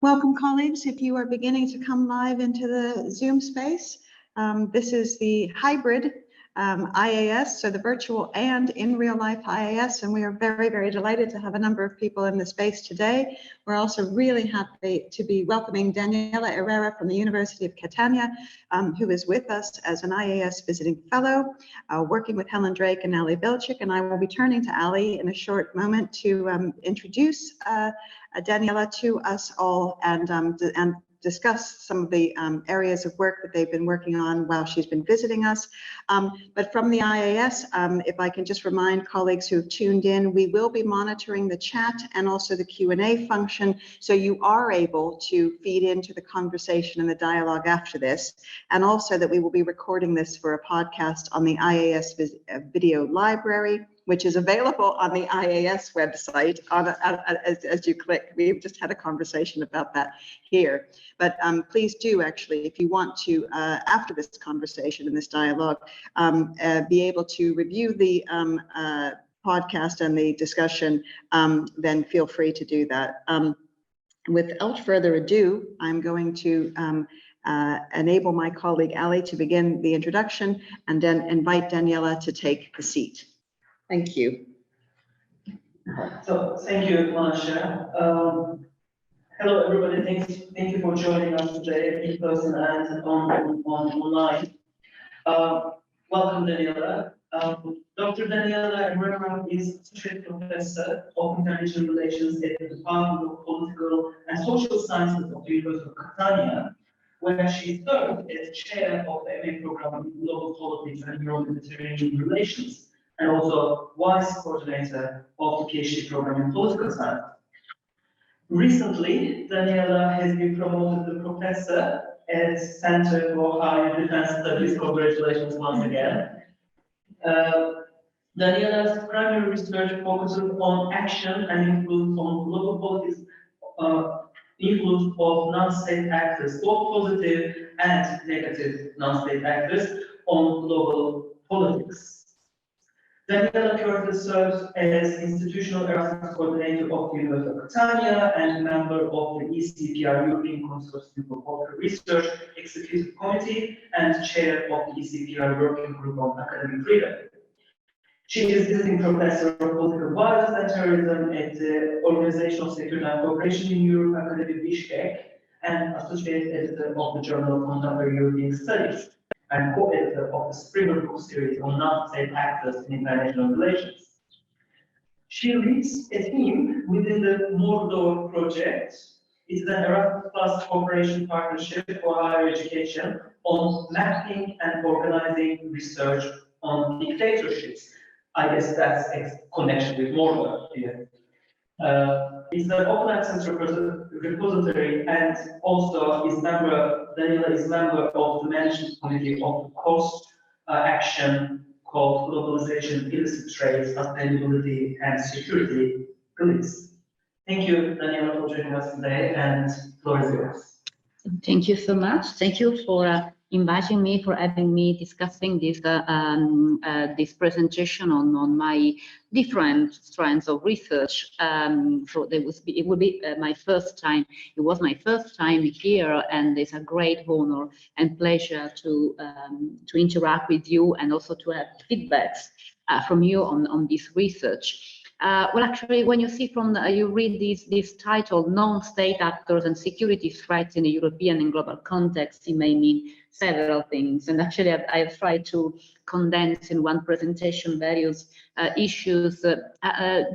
Welcome, colleagues. If you are beginning to come live into the Zoom space, this is the hybrid IAS, so the virtual and in real life IAS, and we are very, very delighted to have a number of people in the space today. We're also really happy to be welcoming Daniela Irrera from the University of Catania, who is with us as an IAS visiting fellow, working with Helen Drake and Ali Bilchik, and I will be turning to Ali in a short moment to introduce Daniela to us all and discuss some of the areas of work that they've been working on while she's been visiting us. But from the IAS, if I can just remind colleagues who've tuned in, we will be monitoring the chat and also the Q&A function, so you are able to feed into the conversation and the dialogue after this, and also that we will be recording this for a podcast on the IAS video library, which is available on the IAS website as you click. We've just had a conversation about that here. But please do actually, if you want to, after this conversation and this dialogue, be able to review the podcast and the discussion, then feel free to do that. Without further ado, I'm going to enable my colleague Ali to begin the introduction and then invite Daniela to take the seat. Thank you. So thank you, Marsha. Hello, everybody. Thank you for joining us today in person and online. Welcome, Daniela. Dr. Daniela Irrera is Associate Professor of International Relations at the Department of Political and Social Sciences of the University of Catania, where she served as chair of the MA program in Global Politics and Euro-Mediterranean Relations, and also vice coordinator of the PhD program in political science. Recently, Daniela has been promoted to professor at Center for Higher Defense Studies. Congratulations once again. Daniela's primary research focuses on action and influence on global politics, influence of non-state actors, both positive and negative non-state actors on global politics. Daniela currently serves as Institutional Erasmus Coordinator of the University of Catania and member of the ECPR European Consortium for Political Research Executive Committee and Chair of the ECPR Working Group on Academic Freedom. She is visiting Professor of Political Violence and Terrorism at the Organization of Security and Cooperation in Europe, Academic Bishkek, and Associate Editor of the Journal of Contemporary European Studies, and co-editor of the Springer book series on non-state actors in international relations. She leads a team within the Mordor project. It's an Erasmus Plus cooperation partnership for higher education on mapping and organizing research on dictatorships. I guess that's a connection with Mordor here. It's an open access repository, and also Daniela is member of the management committee of the cost action called Globalization, Illicit Trade, Sustainability and Security. Please. Thank you, Daniela, for joining us today, and the floor is yours. Thank you so much. Thank you for inviting me, for having me discussing this this presentation on my different strands of research. So it will be my first time. It was my first time here, and it's a great honor and pleasure to interact with you and also to have feedbacks from you on this research. Well, actually, when you see you read this title, non-state actors and security threats in the European and global context, it may mean several things. And actually, I've tried to condense in one presentation various issues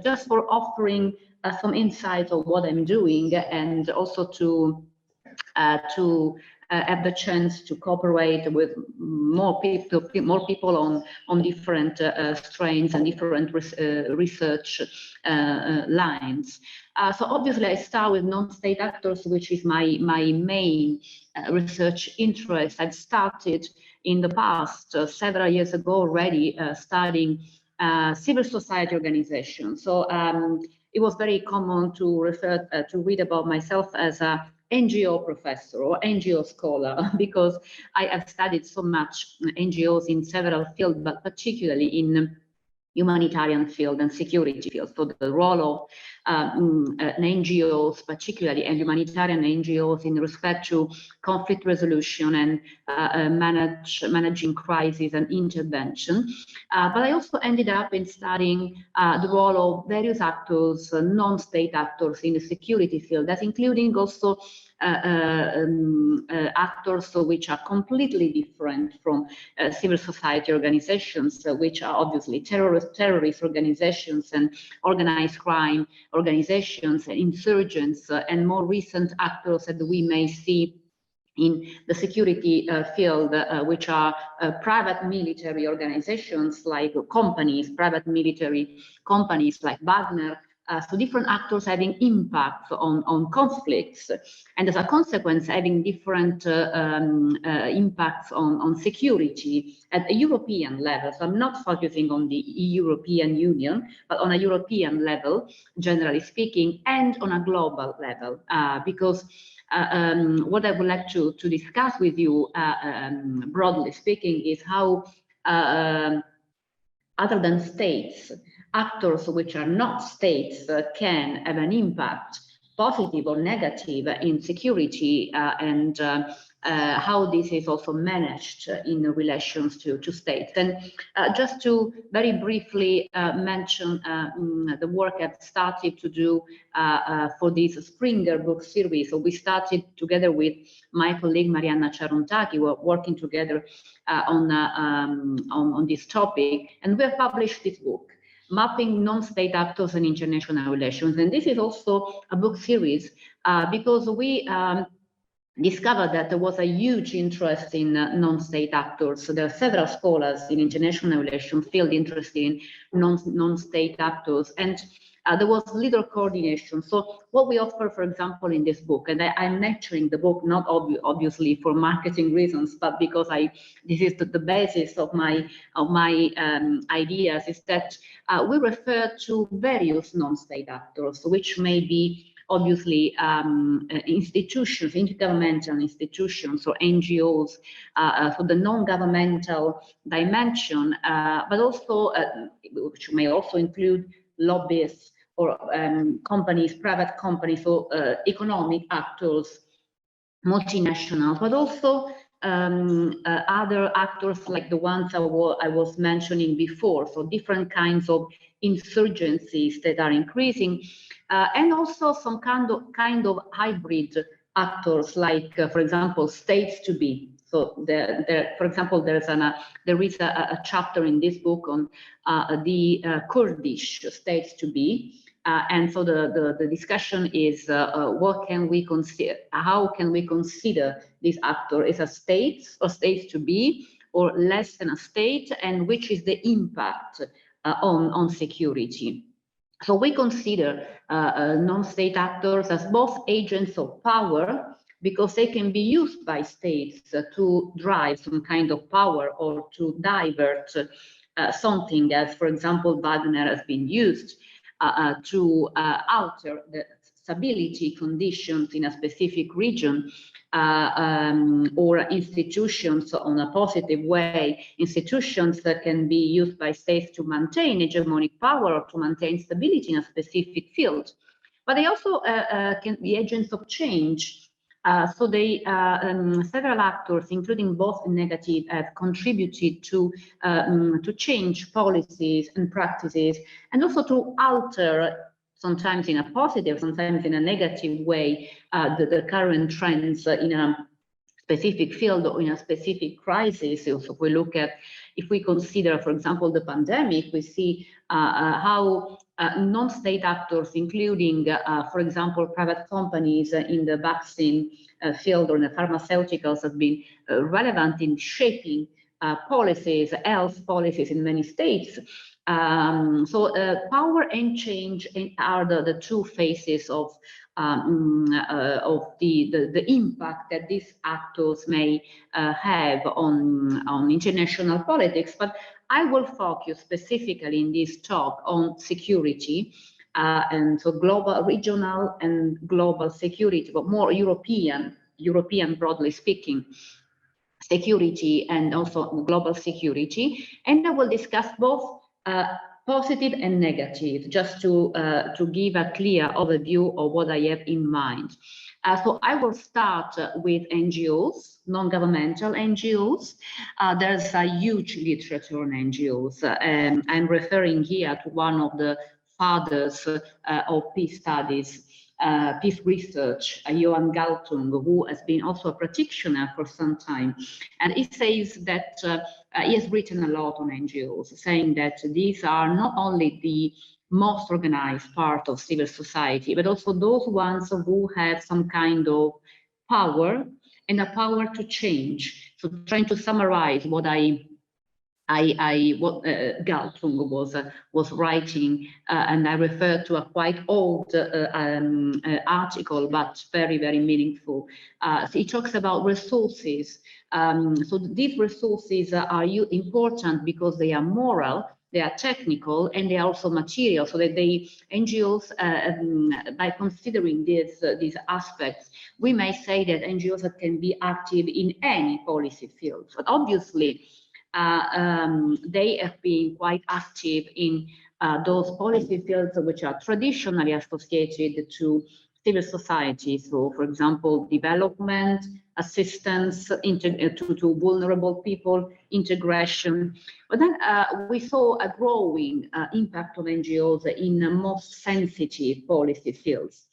just for offering some insight of what I'm doing, and also to have the chance to cooperate with more people on different strains and different research lines. So obviously I start with non-state actors, which is my main research interest. I've started in the past, several years ago already, studying civil society organizations. So it was very common to read about myself as a NGO professor or NGO scholar, because I have studied so much NGOs in several fields, but particularly in humanitarian field and security field. So the role of NGOs particularly, and humanitarian NGOs in respect to conflict resolution and managing crisis and intervention. But I also ended up in studying the role of various actors, non-state actors in the security field, that including also actors which are completely different from civil society organizations, which are obviously terrorist organizations and organized crime organizations, insurgents, and more recent actors that we may see in the security field, which are private military organizations like companies, private military companies like Wagner. So different actors having impact on conflicts, and as a consequence having different impacts on security at a European level. So I'm not focusing on the European Union, but on a European level, generally speaking, and on a global level, because what I would like to discuss with you, broadly speaking, is how other than states, actors which are not states can have an impact, positive or negative, in security, and how this is also managed in relations to states. And just to very briefly mention the work I've started to do for this Springer book series. So we started together with my colleague Marianna Charontaki. We're working together on this topic, and we have published this book, Mapping Non-State Actors and International Relations. And this is also a book series because we discovered that there was a huge interest in non-state actors. So there are several scholars in international relations field interested in non-state actors, and there was little coordination. So what we offer, for example, in this book, and I'm mentioning the book not obviously for marketing reasons, but because this is the basis of my ideas, is that we refer to various non-state actors, which may be obviously institutions, intergovernmental institutions or NGOs, for the non-governmental dimension, but also which may also include lobbyists or companies, private companies, or economic actors, multinationals, but also other actors like the ones I was mentioning before. So different kinds of insurgencies that are increasing, and also some kind of hybrid actors, like for example, states to be. So for example, there is a chapter in this book on the Kurdish states to be. And so the discussion is what can we consider? How can we consider this actor as a state or states to be, or less than a state, and which is the impact on security? So we consider non-state actors as both agents of power, because they can be used by states to drive some kind of power or to divert something, as for example Wagner has been used to alter the stability conditions in a specific region, or institutions on a positive way, institutions that can be used by states to maintain hegemonic power or to maintain stability in a specific field. But they also can be agents of change. So they, several actors, including both negative, have contributed to change policies and practices, and also to alter, sometimes in a positive, sometimes in a negative way, the current trends in a specific field or in a specific crisis. So if we consider, for example, the pandemic, we see how non-state actors, including, for example, private companies in the vaccine field or in the pharmaceuticals, have been relevant in shaping policies, health policies in many states. So power and change are the two faces of the impact that these actors may have on international politics. But I will focus specifically in this talk on security, and so global, regional, and global security, but more European broadly speaking, security and also global security. And I will discuss both positive and negative, just to give a clear overview of what I have in mind. So I will start with NGOs, non-governmental NGOs. There's a huge literature on NGOs. I'm referring here to one of the fathers of peace studies, peace research, Johan Galtung, who has been also a practitioner for some time. And he says that he has written a lot on NGOs, saying that these are not only the most organized part of civil society, but also those ones who have some kind of power and a power to change. So trying to summarize what Galtung was writing, and I refer to a quite old article, but very, very meaningful. So he talks about resources. So these resources are important because they are moral, they are technical, and they are also material. So that NGOs, by considering these aspects, we may say that NGOs can be active in any policy field. But obviously, they have been quite active in those policy fields which are traditionally associated to civil society. So, for example, development, assistance to vulnerable people, integration. But then we saw a growing impact of NGOs in the most sensitive policy fields.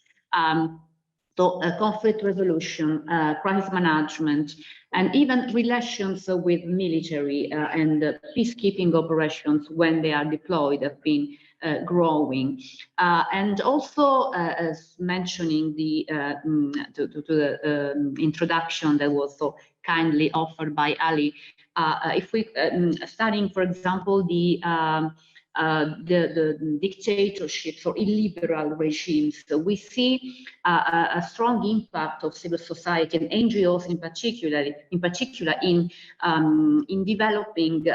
So conflict resolution, crisis management, and even relations with military and peacekeeping operations when they are deployed have been growing. And also, as mentioning the introduction that was so kindly offered by Ali, if we studying, for example, the dictatorships or illiberal regimes, we see a strong impact of civil society and NGOs in particular in developing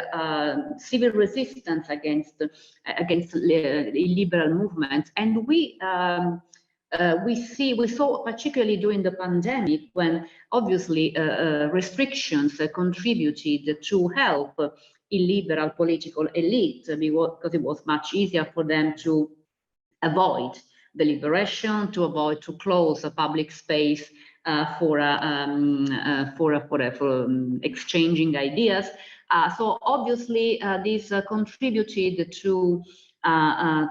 civil resistance against illiberal movements. And we saw particularly during the pandemic, when obviously restrictions contributed to help illiberal political elite, because it was much easier for them to avoid deliberation, to close a public space for exchanging ideas. So obviously this contributed to a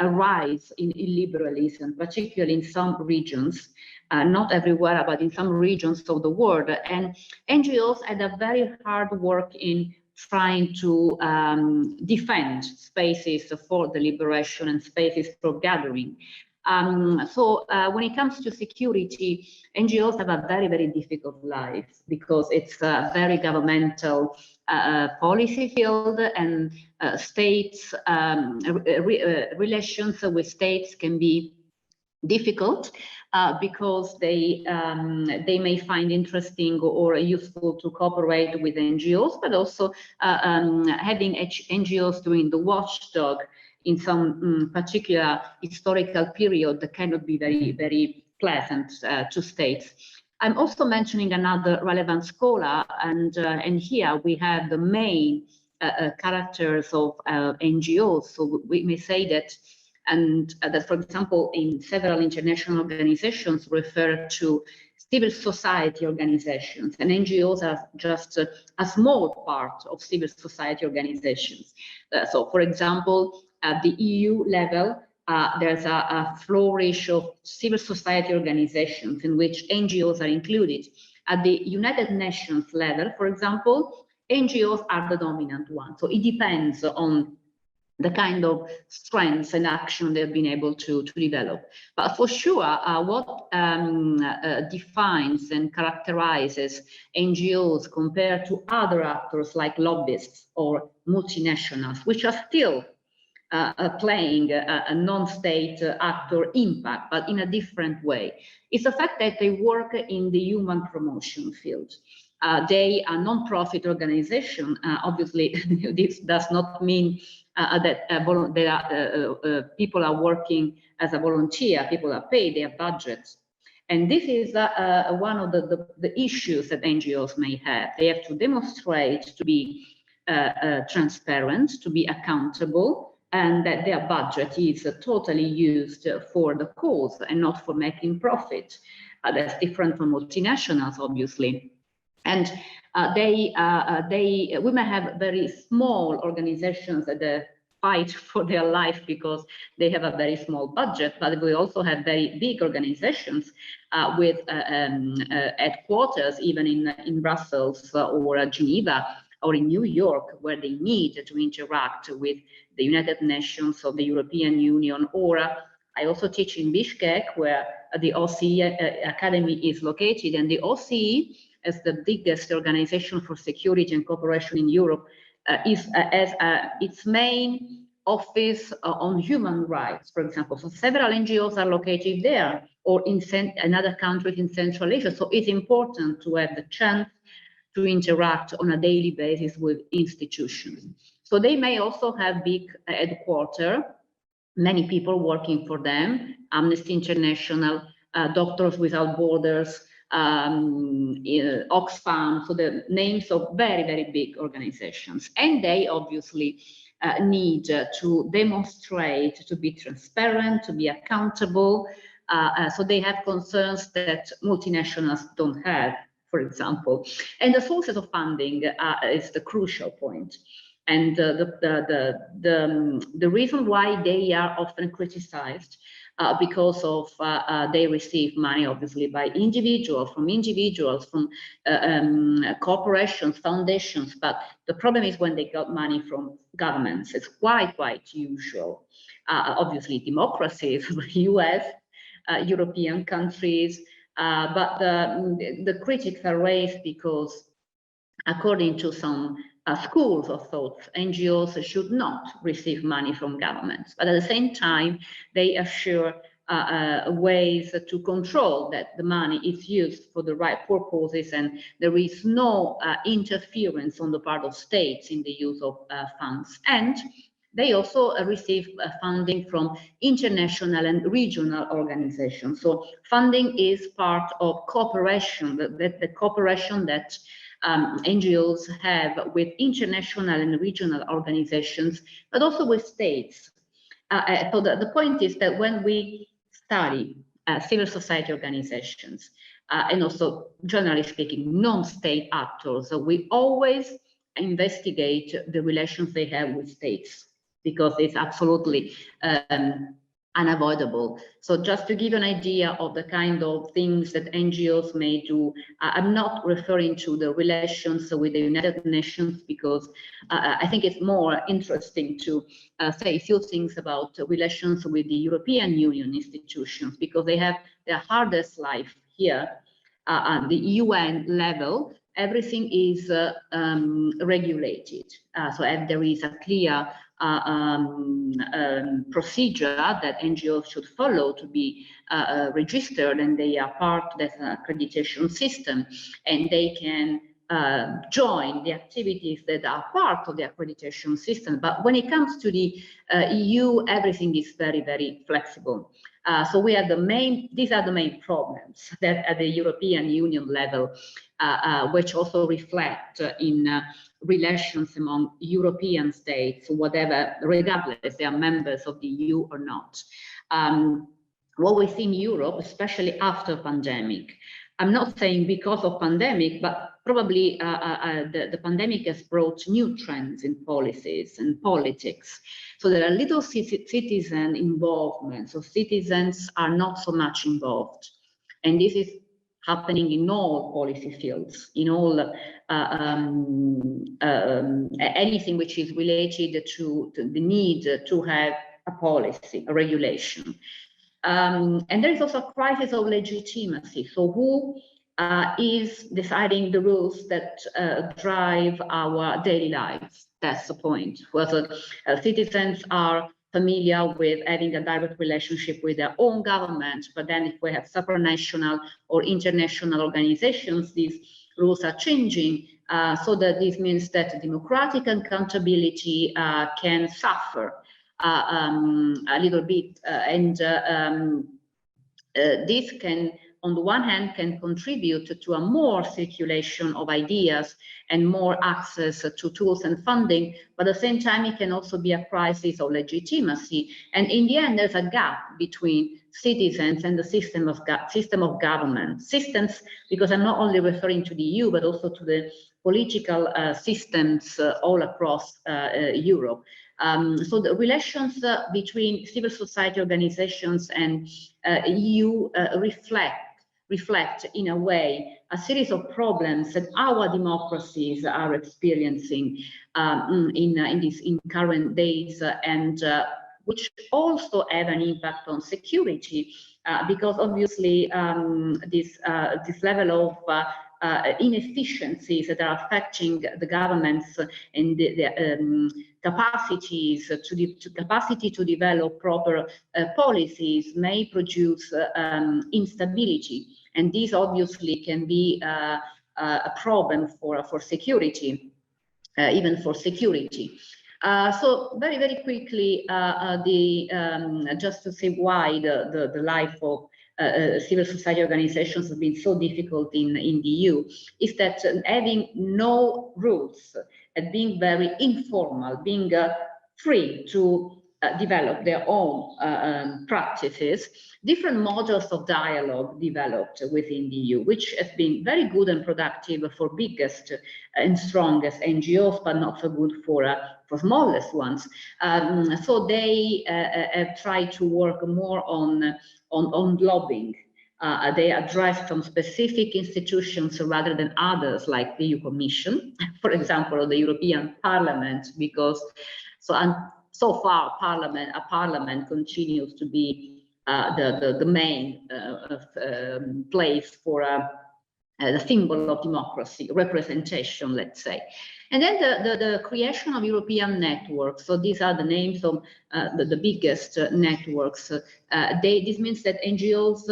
rise in illiberalism, particularly in some regions, not everywhere, but in some regions of the world. And NGOs had a very hard work in trying to defend spaces for deliberation and spaces for gathering. So when it comes to security, NGOs have a very, very difficult life because it's a very governmental policy field, and states relations with states can be difficult because they may find interesting or useful to cooperate with NGOs, but also having NGOs doing the watchdog in some particular historical period that cannot be very, very pleasant to states. I'm also mentioning another relevant scholar, and here we have the main characters of NGOs. So we may say that, and that, for example, in several international organizations refer to civil society organizations, and NGOs are just a small part of civil society organizations. So, for example, at the EU level, there's a flourish of civil society organizations in which NGOs are included. At the United Nations level, for example, NGOs are the dominant one. So it depends on the kind of strengths and action they've been able to develop. But for sure, what defines and characterizes NGOs compared to other actors like lobbyists or multinationals, which are still playing a non-state actor impact, but in a different way, is the fact that they work in the human promotion field. They are non-profit organization. Obviously, this does not mean that people are working as a volunteer. People are paid, they have budgets. And this is one of the issues that NGOs may have. They have to demonstrate to be transparent, to be accountable, and that their budget is totally used for the cause and not for making profit. That's different from multinationals, obviously. And we may have very small organizations that fight for their life because they have a very small budget, but we also have very big organizations with headquarters even in Brussels or Geneva or in New York, where they need to interact with the United Nations or the European Union. Or I also teach in Bishkek, where the OSCE Academy is located, and the OSCE, as the biggest organization for security and cooperation in Europe, has its main office on human rights, for example. So several NGOs are located there, or in other countries in Central Asia. So it's important to have the chance to interact on a daily basis with institutions. So they may also have big headquarters, many people working for them, Amnesty International, Doctors Without Borders, Oxfam, so the names of very, very big organizations. And they obviously need to demonstrate, to be transparent, to be accountable. So they have concerns that multinationals don't have, for example. And the sources of funding is the crucial point. And the reason why they are often criticized because of they receive money, obviously, by individuals, from corporations, foundations. But the problem is when they got money from governments. It's quite usual. Obviously, democracies, US, European countries. But the critics are raised because, according to some schools of thought, NGOs should not receive money from governments, but at the same time, they assure ways to control that the money is used for the right purposes and there is no interference on the part of states in the use of funds. And they also receive funding from international and regional organizations. So funding is part of cooperation, the cooperation that NGOs have with international and regional organizations, but also with states. So the point is that when we study civil society organizations, and also, generally speaking, non-state actors, we always investigate the relations they have with states, because it's absolutely unavoidable. So just to give you an idea of the kind of things that NGOs may do, I'm not referring to the relations with the United Nations, because I think it's more interesting to say a few things about relations with the European Union institutions, because they have their hardest life here. At the UN level, everything is regulated. So there is a clear procedure that NGOs should follow to be registered, and they are part of the accreditation system, and they can join the activities that are part of the accreditation system. But when it comes to the EU, everything is very, very flexible. So we are these are the main problems that at the European Union level, which also reflect in relations among European states, whatever, regardless they are members of the EU or not. What we see in Europe, especially after pandemic, I'm not saying because of pandemic, but probably the pandemic has brought new trends in policies and politics. So there are little citizen involvement. So citizens are not so much involved. And this is happening in all policy fields, in all anything which is related to the need to have a policy, a regulation. And there is also a crisis of legitimacy. So who is deciding the rules that drive our daily lives? That's the point. Whether citizens are familiar with having a direct relationship with their own government, but then if we have supranational or international organizations, these rules are changing, so that this means that democratic accountability can suffer a little bit, and this can on the one hand, can contribute to a more circulation of ideas and more access to tools and funding, but at the same time, it can also be a crisis of legitimacy. And in the end, there's a gap between citizens and the system of government. Systems, because I'm not only referring to the EU, but also to the political systems all across Europe. So the relations between civil society organizations and EU reflect in a way a series of problems that our democracies are experiencing in current days, and which also have an impact on security, because obviously this level of inefficiencies that are affecting the governments and the capacities capacity to develop proper policies may produce instability, and this obviously can be a problem for security, even for security. So very quickly, just to say why the life of civil society organizations has been so difficult in the EU, is that having no rules and being very informal, being free to develop their own practices, different models of dialogue developed within the EU, which has been very good and productive for biggest and strongest NGOs, but not so good for smallest ones. So they have tried to work more on lobbying. They address some specific institutions rather than others, like the EU Commission, for example, or the European Parliament, because so far a parliament continues to be the main place for the symbol of democracy, representation, let's say. And then the creation of European networks. So these are the names of the biggest networks. This means that NGOs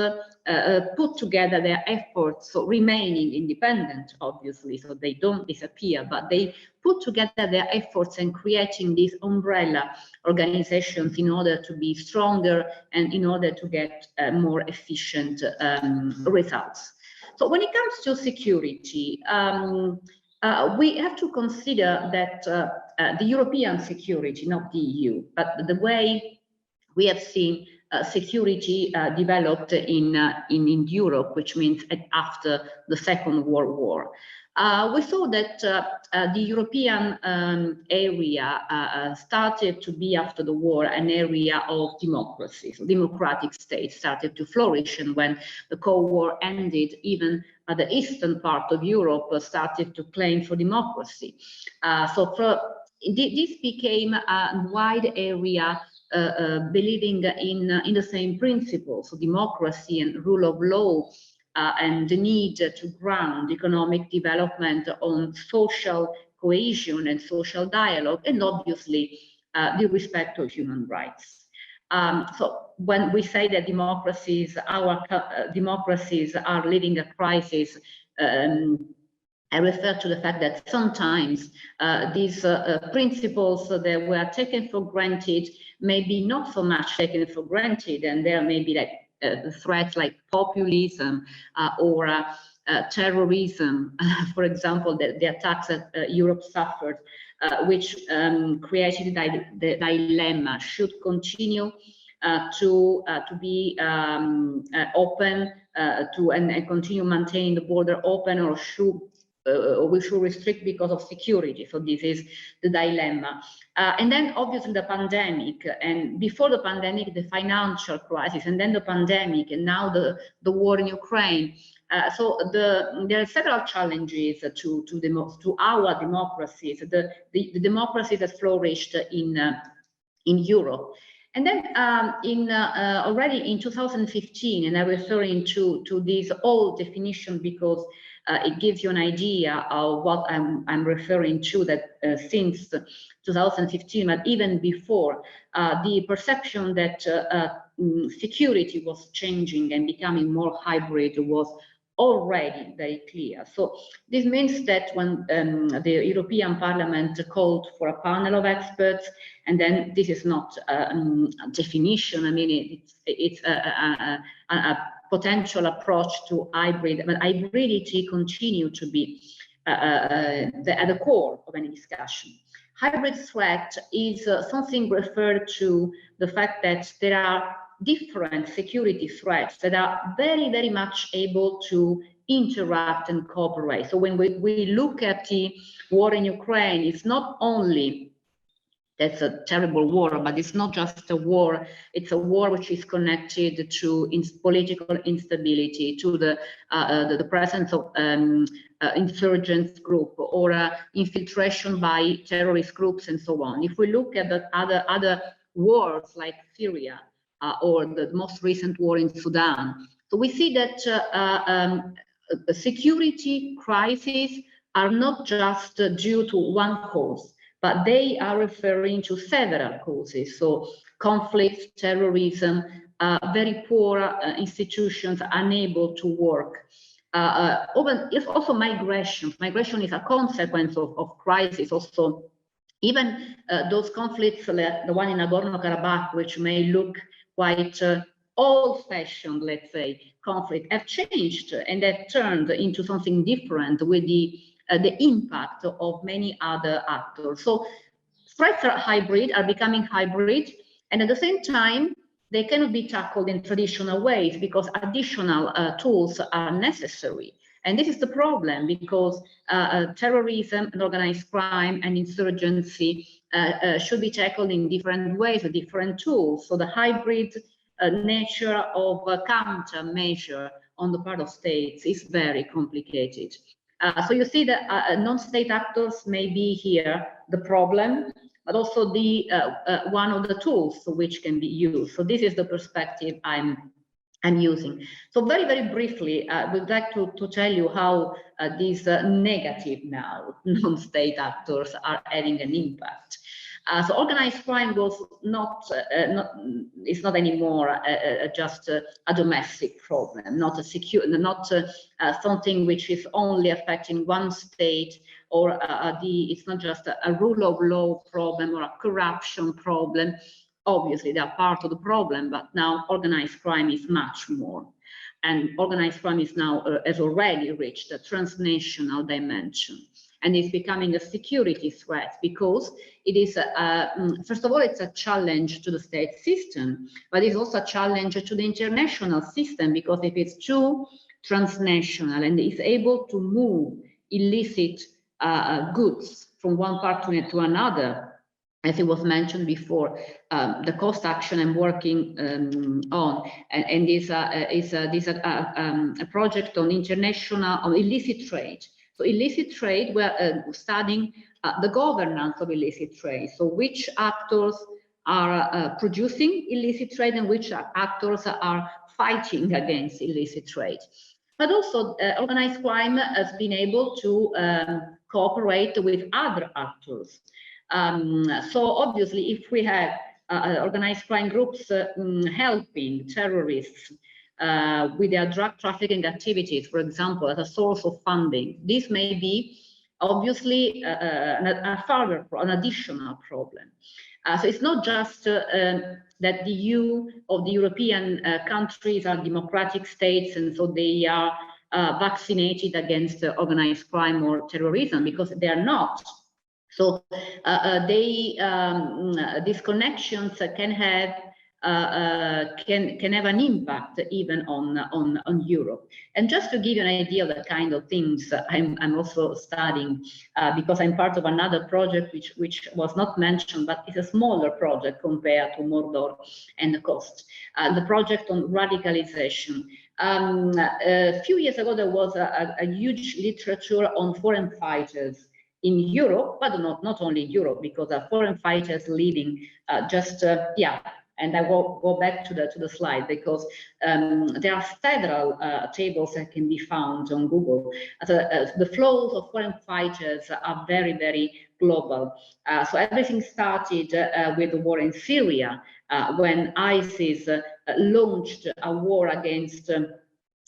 put together their efforts, so remaining independent, obviously, so they don't disappear, but they put together their efforts and creating these umbrella organizations in order to be stronger and in order to get more efficient results. So when it comes to security, we have to consider that the European security, not the EU, but the way we have seen security developed in Europe, which means after the Second World War. We saw that the European area started to be, after the war, an area of democracy. So democratic states started to flourish, and when the Cold War ended, even the eastern part of Europe started to claim for democracy. This became a wide area believing in the same principles, so democracy and rule of law, and the need to ground economic development on social cohesion and social dialogue, and obviously the respect of human rights. So when we say that our democracies are living a crisis, I refer to the fact that sometimes these principles that were taken for granted may be not so much taken for granted, and there may be like threats like populism or terrorism, for example, the attacks that Europe suffered, which created the dilemma: should continue to be open and continue maintaining the border open, or we should restrict because of security. So this is the dilemma. And then obviously the pandemic, and before the pandemic, the financial crisis, and then the pandemic, and now the war in Ukraine. So there are several challenges to our democracies, the democracy that flourished in Europe. And then already in 2015, and I'm referring to this old definition because it gives you an idea of what I'm referring to, that since 2015, but even before, the perception that security was changing and becoming more hybrid was already very clear. So this means that when the European Parliament called for a panel of experts, and then this is not a definition, I mean, it's potential approach to hybrid, but hybridity continue to be at the core of any discussion. Hybrid threat is something referred to the fact that there are different security threats that are very, very much able to interact and cooperate. So when we look at the war in Ukraine, it's not only that's a terrible war, but it's not just a war, it's a war which is connected to political instability, to the presence of insurgents group or infiltration by terrorist groups and so on. If we look at the other wars like Syria or the most recent war in Sudan, so we see that security crises are not just due to one cause, but they are referring to several causes. So conflicts, terrorism, very poor institutions unable to work. It's also migration. Migration is a consequence of crisis. Also, even those conflicts, like the one in Nagorno-Karabakh, which may look quite old-fashioned, let's say, conflict, have changed and have turned into something different with the impact of many other actors. So threats are becoming hybrid, and at the same time, they cannot be tackled in traditional ways because additional tools are necessary. And this is the problem, because terrorism and organized crime and insurgency should be tackled in different ways with different tools. So the hybrid nature of countermeasure on the part of states is very complicated. So you see that non-state actors may be here the problem, but also the one of the tools which can be used. So this is the perspective I'm using. So very, very briefly, I would like to tell you how these negative now non-state actors are having an impact. So organized crime was it's not anymore just a domestic problem, not something which is only affecting one state, or it's not just a rule of law problem or a corruption problem. Obviously, they are part of the problem, but now organized crime is much more. And organized crime is now has already reached a transnational dimension. And it's becoming a security threat because it is, first of all, it's a challenge to the state system, but it's also a challenge to the international system, because if it's too transnational and is able to move illicit goods from one part to another, as it was mentioned before, the cost action I'm working on, and is a project on international illicit trade. So illicit trade, we're studying the governance of illicit trade. So which actors are producing illicit trade and which actors are fighting against illicit trade. But also organized crime has been able to cooperate with other actors. So obviously, if we have organized crime groups helping terrorists with their drug trafficking activities, for example, as a source of funding, this may be obviously an additional problem. So it's not just that the European countries are democratic states and so they are vaccinated against organized crime or terrorism, because they are not. So these connections can have an impact even on Europe. And just to give you an idea of the kind of things I'm also studying, because I'm part of another project which was not mentioned, but it's a smaller project compared to Mordor and the Coast. The project on radicalization. A few years ago, there was a huge literature on foreign fighters in Europe, but not only in Europe, because foreign fighters living and I will go back to the slide, because there are several tables that can be found on Google. The flows of foreign fighters are very, very global. So everything started with the war in Syria, when ISIS launched a war against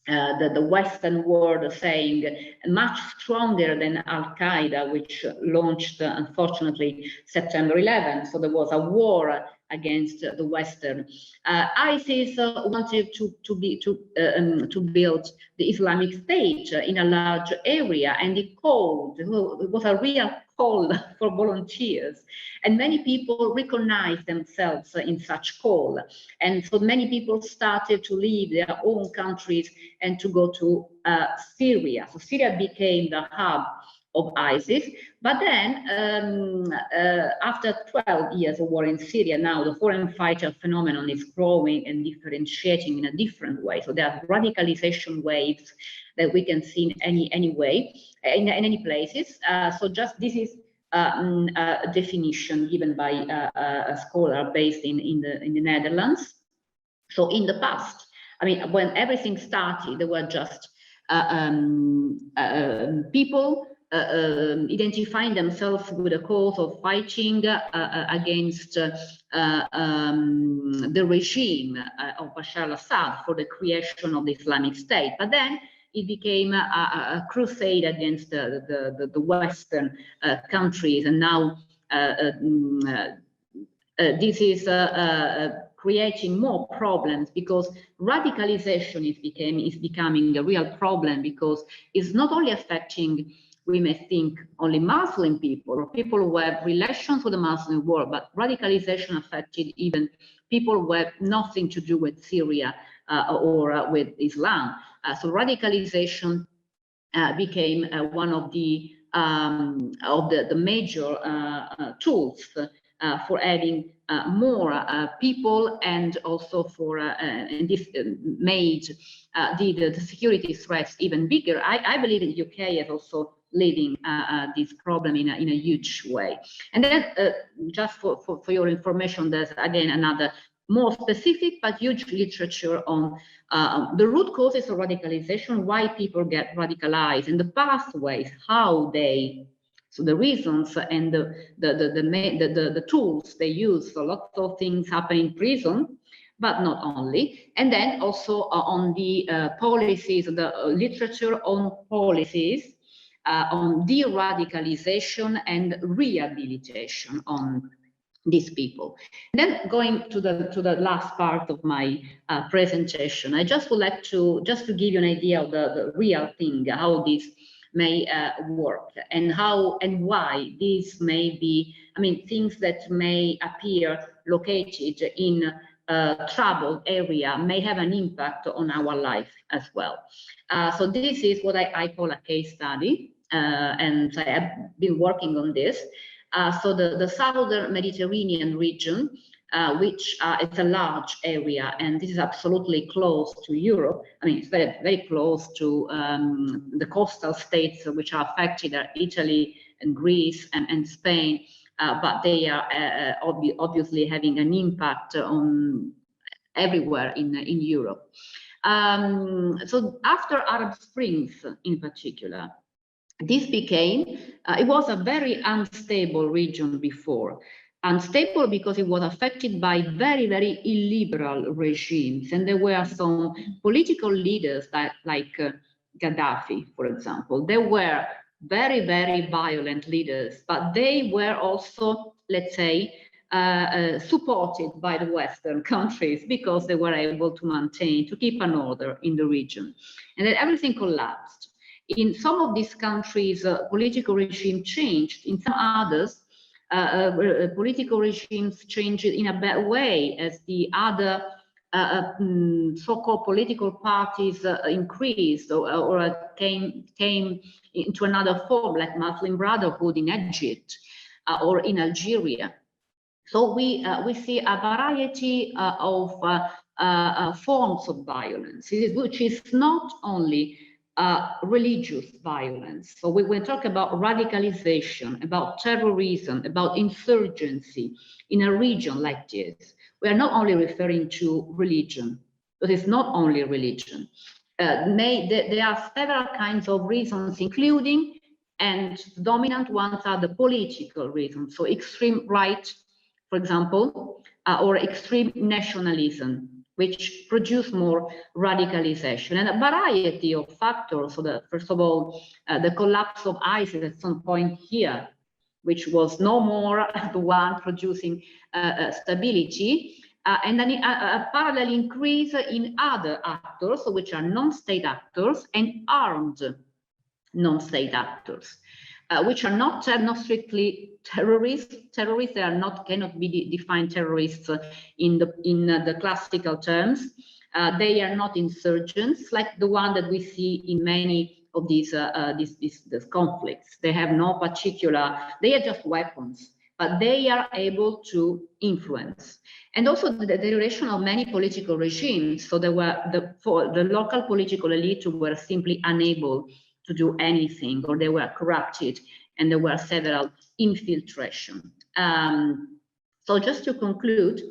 the Western world saying much stronger than Al-Qaeda, which launched, unfortunately, September 11. So there was a war against the Western. ISIS wanted to build the Islamic State in a large area, and it was a real call for volunteers, and many people recognized themselves in such call, and so many people started to leave their own countries and to go to Syria. So Syria became the hub of ISIS. But then, after 12 years of war in Syria, now the foreign fighter phenomenon is growing and differentiating in a different way. So there are radicalization waves that we can see in any way, in any places. So just this is a definition given by a scholar based in the Netherlands. So in the past, I mean, when everything started, there were just people identifying themselves with a cause of fighting against the regime of Bashar al-Assad for the creation of the Islamic State. But then it became a crusade against the Western countries, and now this is creating more problems, because radicalization is becoming a real problem, because it's not only affecting, we may think, only Muslim people or people who have relations with the Muslim world, but radicalization affected even people who have nothing to do with Syria or with Islam. So radicalization became one of the major tools for having more people, and also for and this made the security threats even bigger. I believe the UK is also leading this problem in a huge way. And then just for your information, there's again another more specific but huge literature on the root causes of radicalization, why people get radicalized, and the pathways, how they, so the reasons and the tools they use. So lots of things happen in prison, but not only. And then also on the policies, the literature on policies, on de-radicalization and rehabilitation on these people. And then going to the last part of my presentation, I just would like to give you an idea of the real thing, how this may work, and how and why these may be, I mean, things that may appear located in troubled area may have an impact on our life as well. So this is what I call a case study, and I have been working on this. So the southern Mediterranean region, which is a large area, and this is absolutely close to Europe. I mean, it's very, very close to the coastal states which are affected are Italy and Greece and Spain, but they are obviously having an impact on everywhere in Europe. So after Arab Springs in particular, this became, it was a very unstable region before. Unstable because it was affected by very, very illiberal regimes. And there were some political leaders like Gaddafi, for example. They were very, very violent leaders, but they were also, let's say, supported by the Western countries because they were able to keep an order in the region. And then everything collapsed. In some of these countries, political regime changed. In some others, political regimes changed in a bad way as the other so-called political parties increased or came into another form, like Muslim Brotherhood in Egypt or in Algeria. So we see a variety of forms of violence, which is not only religious violence. So when we talk about radicalization, about terrorism, about insurgency in a region like this, we are not only referring to religion, but it's not only religion. There are several kinds of reasons, including, and dominant ones are the political reasons. So extreme right, for example, or extreme nationalism, which produce more radicalization, and a variety of factors. So first of all, the collapse of ISIS at some point here, which was no more the one producing stability, and then a parallel increase in other actors, which are non-state actors and armed non-state actors, which are not strictly terrorists. Terrorists, they are not, cannot be defined terrorists in the classical terms. They are not insurgents like the one that we see in many of these conflicts. They have no particular, they are just weapons, but they are able to influence. And also the deterioration of many political regimes. So there were the local political elite were simply unable to do anything, or they were corrupted, and there were several infiltration. So just to conclude,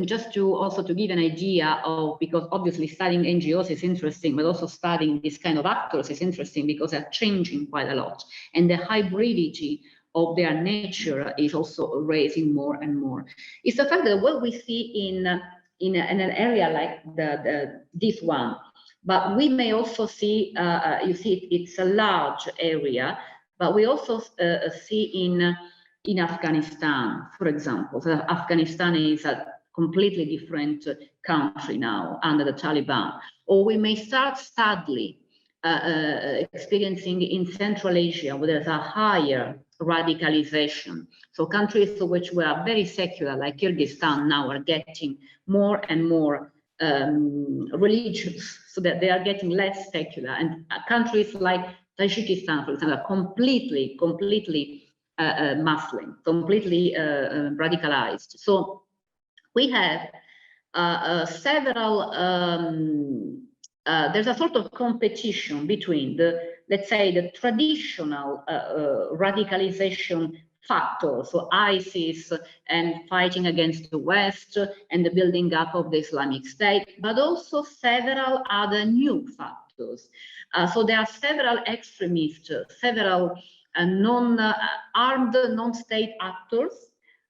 just to also to give an idea of, because obviously studying NGOs is interesting, but also studying this kind of actors is interesting because they're changing quite a lot, and the hybridity of their nature is also raising more and more. It's the fact that what we see in an area like this one, but we may also see, you see, it's a large area, but we also see in Afghanistan, for example. So Afghanistan is a completely different country now under the Taliban. Or we may start sadly experiencing in Central Asia, where there's a higher radicalization. So countries which were very secular, like Kyrgyzstan, now are getting more and more religious, so that they are getting less secular. And countries like Tajikistan, for example, are completely Muslim, completely radicalized. So we have several, there's a sort of competition between let's say, the traditional radicalization factors, so ISIS and fighting against the West and the building up of the Islamic State, but also several other new factors. So there are several extremists, several non-armed, non-state actors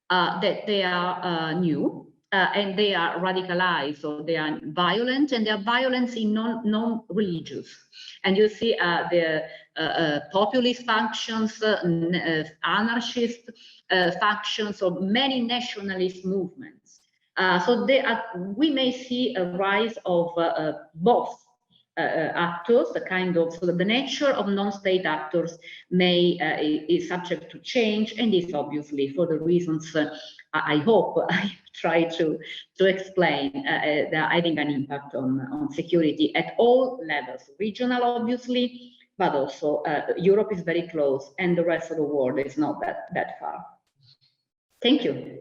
that they are new. And they are radicalized, or they are violent, and they are violence in non-religious. And you see the populist factions, anarchist factions, or many nationalist movements. So we may see a rise of both actors, the kind of, so the nature of non-state actors is subject to change, and is obviously for the reasons I hope I try to explain, having an impact on security at all levels, regional obviously, but also Europe is very close, and the rest of the world is not that far. Thank you.